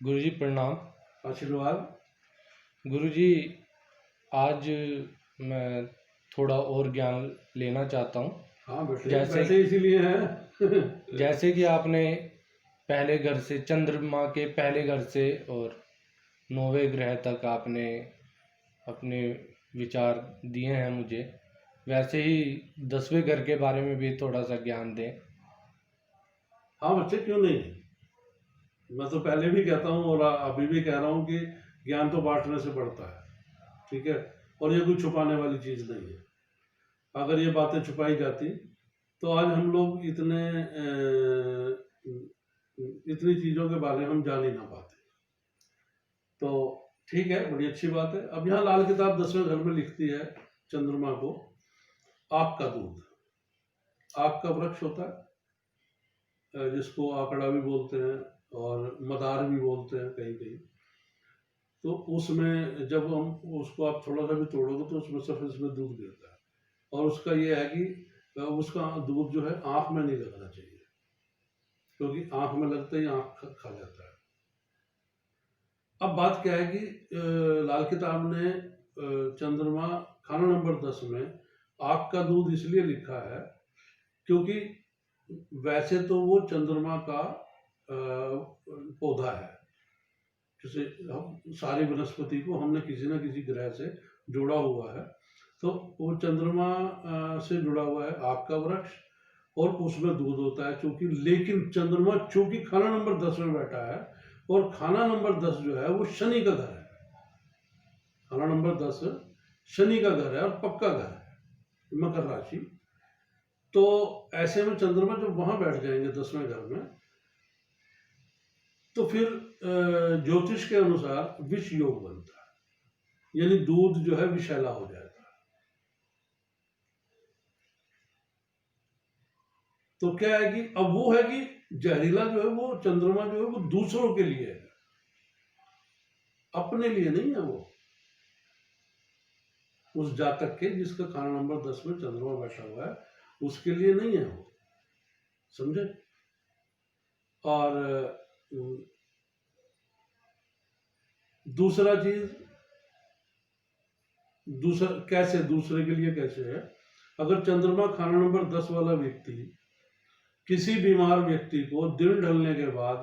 गुरुजी प्रणाम। आशीर्वाद। गुरुजी, आज मैं थोड़ा और ज्ञान लेना चाहता हूँ। हाँ बेटे, जैसे वैसे इसीलिए हैं। जैसे कि आपने पहले घर से, चंद्रमा के पहले घर से और 9वें ग्रह तक आपने अपने विचार दिए हैं मुझे, वैसे ही 10वें घर के बारे में भी थोड़ा सा ज्ञान दें। हाँ बच्चे, क्यों नहीं। मैं तो पहले भी कहता हूँ और अभी भी कह रहा हूँ कि ज्ञान तो बांटने से बढ़ता है, ठीक है। और ये कोई छुपाने वाली चीज़ नहीं है। अगर ये बातें छुपाई जाती तो आज हम लोग इतनी चीज़ों के बारे में हम जान ही ना पाते। तो ठीक है, बड़ी अच्छी बात है। अब यहाँ लाल किताब 10वें घर में लिखती है चंद्रमा को, आग का दूध। आग का वृक्ष होता है जिसको आकड़ा भी बोलते हैं और मदार भी बोलते हैं कहीं कहीं। तो उसमें जब हम उसको आप थोड़ा सा भी तोड़ोगे तो उसमें सफेद सफेद दूध गिरता है। और उसका ये है कि उसका दूध जो है आँख में नहीं लगना चाहिए, क्योंकि आँख में लगते ही आँख खा जाता है। अब बात क्या है कि लाल किताब ने चंद्रमा खाना नंबर 10 में आग का दूध इसलिए लिखा है क्योंकि वैसे तो वो चंद्रमा का पौधा है। जैसे हम सारी वनस्पति को हमने किसी न किसी ग्रह से जोड़ा हुआ है, तो वो चंद्रमा से जुड़ा हुआ है आग का वृक्ष, और उसमें दूध होता है चूंकि। लेकिन चंद्रमा चूंकि खाना नंबर 10 में बैठा है, और खाना नंबर 10 जो है वो शनि का घर है। खाना नंबर 10 शनि का घर है और पक्का घर है, मकर राशि। तो ऐसे में चंद्रमा जब वहां बैठ जाएंगे 10वें घर में, तो फिर ज्योतिष के अनुसार विष योग बनता है, यानी दूध जो है विषैला हो जाता है। तो क्या है कि अब वो है कि जहरीला जो है वो चंद्रमा जो है वो दूसरों के लिए है, अपने लिए नहीं है। वो उस जातक के जिसका खाना नंबर 10 में चंद्रमा बैठा हुआ है उसके लिए नहीं है वो, समझे। और दूसरा चीज, कैसे दूसरे के लिए कैसे है। अगर चंद्रमा खाना नंबर 10 वाला व्यक्ति किसी बीमार व्यक्ति को दिन ढलने के बाद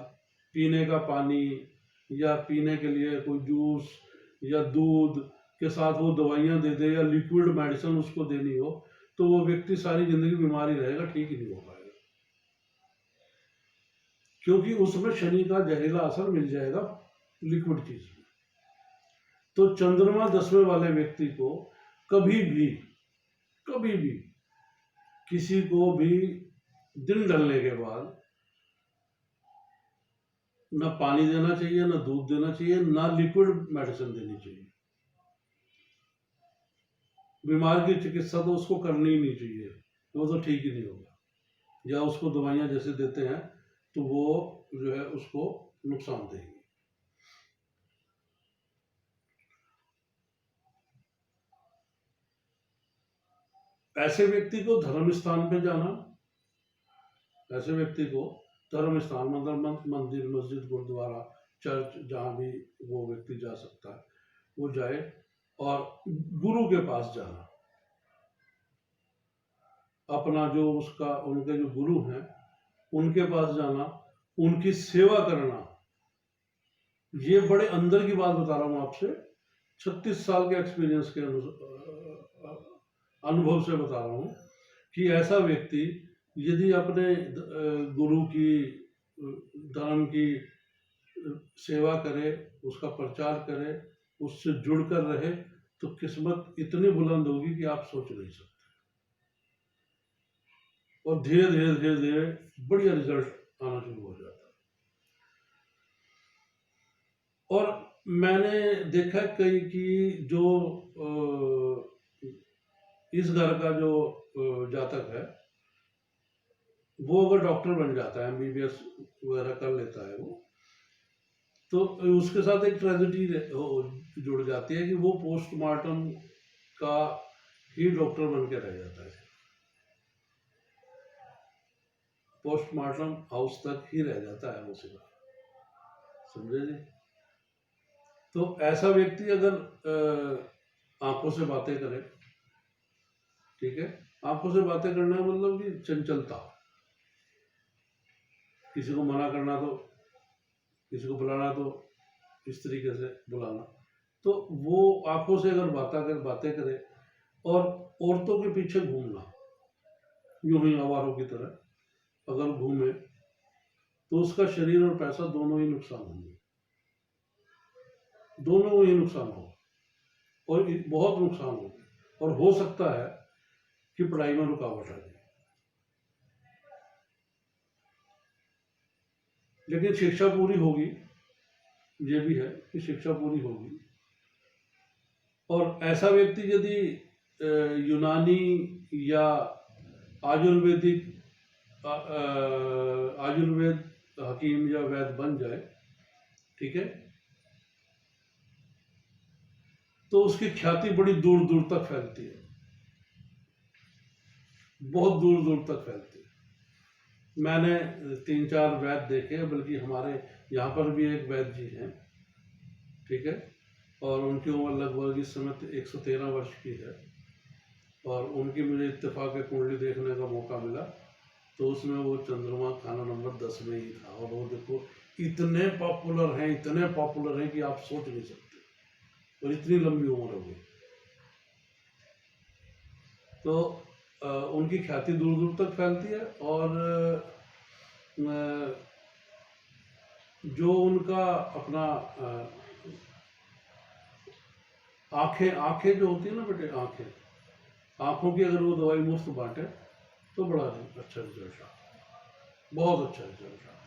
पीने का पानी या पीने के लिए कोई जूस या दूध के साथ वो दवाइयां दे दे या लिक्विड मेडिसिन उसको देनी हो, तो वो व्यक्ति सारी जिंदगी बीमार ही रहेगा, ठीक ही नहीं हो पाएगा, क्योंकि उसमें शनि का जहरीला असर मिल जाएगा लिक्विड चीज में। तो चंद्रमा 10वें वाले व्यक्ति को कभी भी किसी को भी दिन ढलने के बाद ना पानी देना चाहिए, ना दूध देना चाहिए, ना लिक्विड मेडिसिन देनी चाहिए। बीमार की चिकित्सा तो उसको करनी ही नहीं चाहिए, वो तो ठीक ही नहीं होगा। या उसको दवाइयां जैसे देते हैं तो वो जो है उसको नुकसान देगी। ऐसे व्यक्ति को धर्म स्थान पे जाना, ऐसे व्यक्ति को धर्म स्थान मतलब मंदिर, मस्जिद, गुरुद्वारा, चर्च, जहाँ भी वो व्यक्ति जा सकता है वो जाए। और गुरु के पास जाना, अपना जो उसका उनके जो गुरु हैं उनके पास जाना, उनकी सेवा करना। ये बड़े अंदर की बात बता रहा हूँ आपसे, 36 साल के एक्सपीरियंस के अनुभव से बता रहा हूँ कि ऐसा व्यक्ति यदि अपने गुरु की धर्म की सेवा करे, उसका प्रचार करे, उससे जुड़कर रहे, तो किस्मत इतनी बुलंद होगी कि आप सोच नहीं सकते। और धीरे धीरे धीरे धीरे बढ़िया रिजल्ट आना शुरू हो जाता है। और मैंने देखा कई कि जो इस घर का जो जातक है वो अगर डॉक्टर बन जाता है, एमबीबीएस वगैरह कर लेता है वो, तो उसके साथ एक ट्रेजेडी जुड़ जाती है कि वो पोस्टमार्टम का ही डॉक्टर बन के रह जाता है। पोस्टमार्टम हाउस तक ही रह जाता है वो सिर्फ, समझे जी। तो ऐसा व्यक्ति अगर आंखों से बातें करे, ठीक है, आंखों से बातें करना मतलब कि चंचलता, किसी को मना करना तो, किसी को बुलाना तो इस तरीके से बुलाना, तो वो आंखों से अगर बातें करे और औरतों के पीछे घूमना, यूं ही आवारों की तरह अगर घूमे तो उसका शरीर और पैसा दोनों ही नुकसान होंगे, दोनों ही नुकसान होगा और बहुत नुकसान होगा, और हो सकता है कि पढ़ाई में रुकावट आ जाए। लेकिन शिक्षा पूरी होगी, ये भी है कि शिक्षा पूरी होगी। और ऐसा व्यक्ति यदि यूनानी या आयुर्वेद हकीम या वैद्य बन जाए, ठीक है, तो उसकी ख्याति बड़ी दूर दूर तक फैलती है, बहुत दूर दूर तक फैलती है। मैंने 3-4 वैद्य देखे, बल्कि हमारे यहाँ पर भी एक वैद्य जी हैं, ठीक है, और उनकी उम्र लगभग इस समय 113 वर्ष की है, और उनकी मुझे इत्तेफाक कुंडली देखने का मौका मिला, तो उसमें वो चंद्रमा खाना नंबर 10 में ही था। और वो देखो इतने पॉपुलर हैं कि आप सोच नहीं सकते, और इतनी लंबी उम्र हो गई। तो उनकी ख्याति दूर दूर तक फैलती है, और जो उनका अपना आंखें जो होती है ना बेटे, आंखों की अगर वो दवाई मुफ्त बांटे तो बड़ा अच्छा रिजल्ट आता है, बहुत अच्छा रिजल्ट आता है।